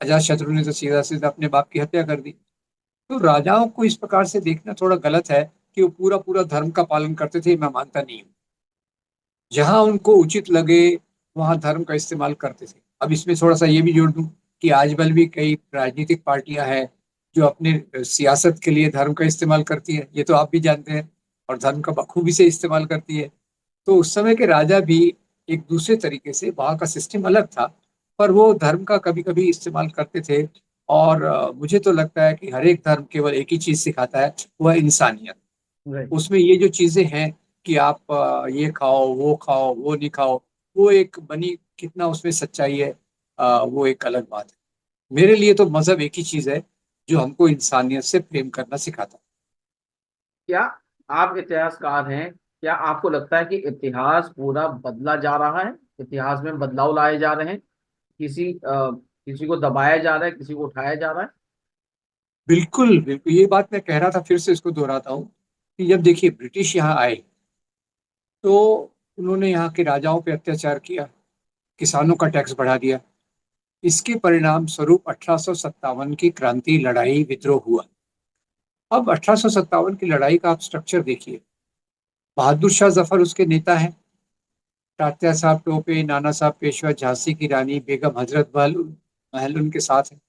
अजात शत्रु ने तो सीधा सीधा अपने बाप की हत्या कर दी। तो राजाओं को इस प्रकार से देखना थोड़ा गलत है कि वो पूरा पूरा धर्म का पालन करते थे, मैं मानता नहीं हूँ। जहां उनको उचित लगे वहां धर्म का इस्तेमाल करते थे। अब इसमें थोड़ा सा ये भी जोड़ दूं कि आजकल भी कई राजनीतिक पार्टियां हैं जो अपने सियासत के लिए धर्म का इस्तेमाल करती है, ये तो आप भी जानते हैं, और धर्म का बखूबी से इस्तेमाल करती है। तो उस समय के राजा भी एक दूसरे तरीके से, वहाँ का सिस्टम अलग था, पर वो धर्म का कभी कभी इस्तेमाल करते थे। और मुझे तो लगता है कि हर एक धर्म केवल एक ही चीज सिखाता है, वह इंसानियत। राइट। उसमें ये जो चीजें हैं कि आप ये खाओ वो नहीं खाओ, वो एक बनी कितना उसमें सच्चाई है, वो एक अलग बात है। मेरे लिए तो मजहब एक ही चीज है जो हमको इंसानियत से प्रेम करना सिखाता है। क्या आप इतिहासकार हैं, क्या आपको लगता है कि इतिहास पूरा बदला जा रहा है, इतिहास में बदलाव लाए जा रहे हैं, किसी को दबाया जा रहा है, किसी को उठाया जा रहा है? बिल्कुल बिल्कुल, ये बात मैं कह रहा था, फिर से इसको दोहराता हूँ कि जब देखिए ब्रिटिश यहाँ आए तो उन्होंने यहाँ के राजाओं पे अत्याचार किया, किसानों का टैक्स बढ़ा दिया। इसके परिणाम स्वरूप 1857 की क्रांति लड़ाई विद्रोह हुआ। अब 1857 की लड़ाई का आप स्ट्रक्चर देखिए। बहादुर शाह जफर उसके नेता हैं, तात्या साहब टोपे, नाना साहब पेशवा, झांसी की रानी बेगम हजरत महल महल उनके साथ हैं।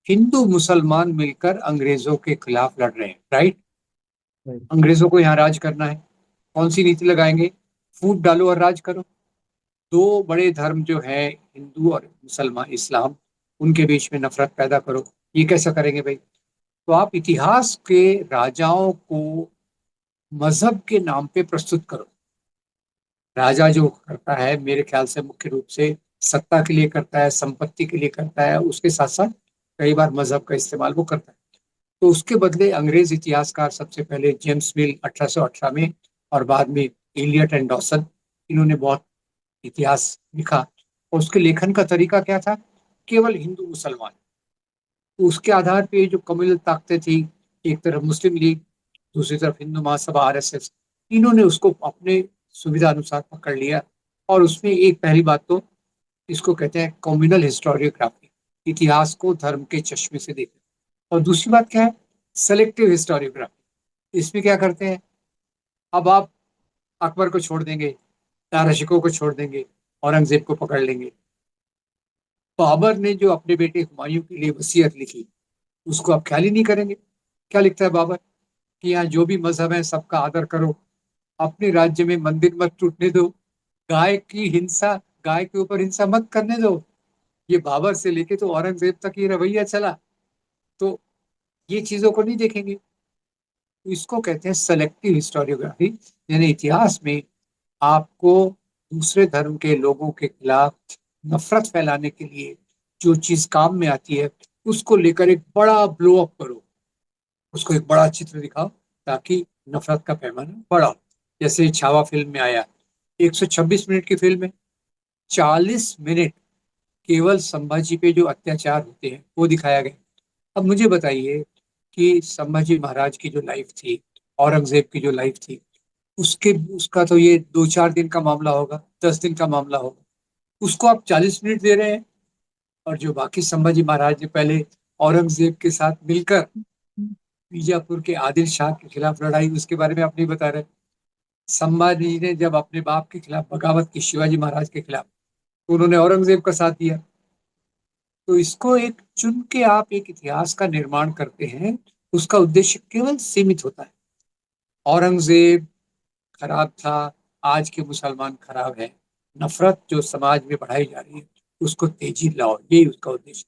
हिंदू मुसलमान मिलकर अंग्रेजों के खिलाफ लड़ रहे हैं, राइट। राइट। अंग्रेजों को यहाँ राज करना है। कौन सी नीति लगाएंगे? फूट डालो और राज करो। दो बड़े धर्म जो है, हिंदू और मुसलमान, इस्लाम, उनके बीच में नफरत पैदा करो। ये कैसा करेंगे भाई? तो आप इतिहास के राजाओं को मजहब के नाम पे प्रस्तुत करो। राजा जो करता है मेरे ख्याल से मुख्य रूप से सत्ता के लिए करता है, संपत्ति के लिए करता है, उसके साथ साथ कई बार मजहब का इस्तेमाल वो करता है। तो उसके बदले अंग्रेज इतिहासकार, सबसे पहले जेम्स मिल 1818 में, और बाद में इलियट एंड डॉसन, इन्होंने बहुत इतिहास लिखा। और उसके लेखन का तरीका क्या था? केवल हिंदू मुसलमान। तो उसके आधार पे जो कम्युनल ताकतें थी, एक तरफ मुस्लिम लीग, दूसरी तरफ हिंदू महासभा आरएसएस, इन्होंने उसको अपने सुविधा अनुसार पकड़ लिया। और उसमें एक पहली बात तो इसको कहते हैं कम्युनल हिस्टोरियोग्राफी, इतिहास को धर्म के चश्मे से देखना। और दूसरी बात क्या है? Selective historiography. इसमें क्या करते हैं? अब आप अकबर को छोड़ देंगे, तारशिकों को छोड़ देंगे, औरंगजेब को पकड़ लेंगे। बाबर ने जो अपने बेटे हुमायूं के लिए वसीयत लिखी, उसको आप ख्याल ही नहीं करेंगे। क्या लिखता है बाबर? कि यहाँ जो भी मजहब है सबका आदर करो, अपने राज्य में मंदिर मत टूटने दो, गाय की हिंसा, गाय के ऊपर हिंसा मत करने दो। ये बाबर से लेके तो औरंगजेब तक ये रवैया चला। तो ये चीजों को नहीं देखेंगे। तो इसको कहते हैं सेलेक्टिव हिस्टोरियोग्राफी। यानी इतिहास में आपको दूसरे धर्म के लोगों के खिलाफ नफरत फैलाने के लिए जो चीज काम में आती है, उसको लेकर एक बड़ा ब्लो अप करो, उसको एक बड़ा चित्र दिखाओ, ताकि नफरत का पैमाना बड़ा हो। जैसे छावा फिल्म में आया, 126 मिनट की फिल्म है, 40 मिनट केवल संभाजी पे जो अत्याचार होते हैं वो दिखाया गया। अब मुझे बताइए कि संभाजी महाराज की जो लाइफ थी, औरंगजेब की जो लाइफ थी, उसके उसका तो ये 2-4 दिन का मामला होगा, 10 दिन का मामला होगा, उसको आप 40 मिनट दे रहे हैं। और जो बाकी संभाजी महाराज ने पहले औरंगजेब के साथ मिलकर बीजापुर के आदिल शाह के खिलाफ लड़ाई, उसके बारे में आप नहीं बता रहे। संभाजी ने जब अपने बाप के खिलाफ बगावत की, शिवाजी महाराज के खिलाफ, तो उन्होंने औरंगजेब का साथ दिया। तो इसको एक चुन के आप एक इतिहास का निर्माण करते हैं, उसका उद्देश्य केवल सीमित होता है। औरंगजेब खराब था, आज के मुसलमान खराब है। नफरत जो समाज में बढ़ाई जा रही है, उसको तेजी लाओ, यही उसका उद्देश्य।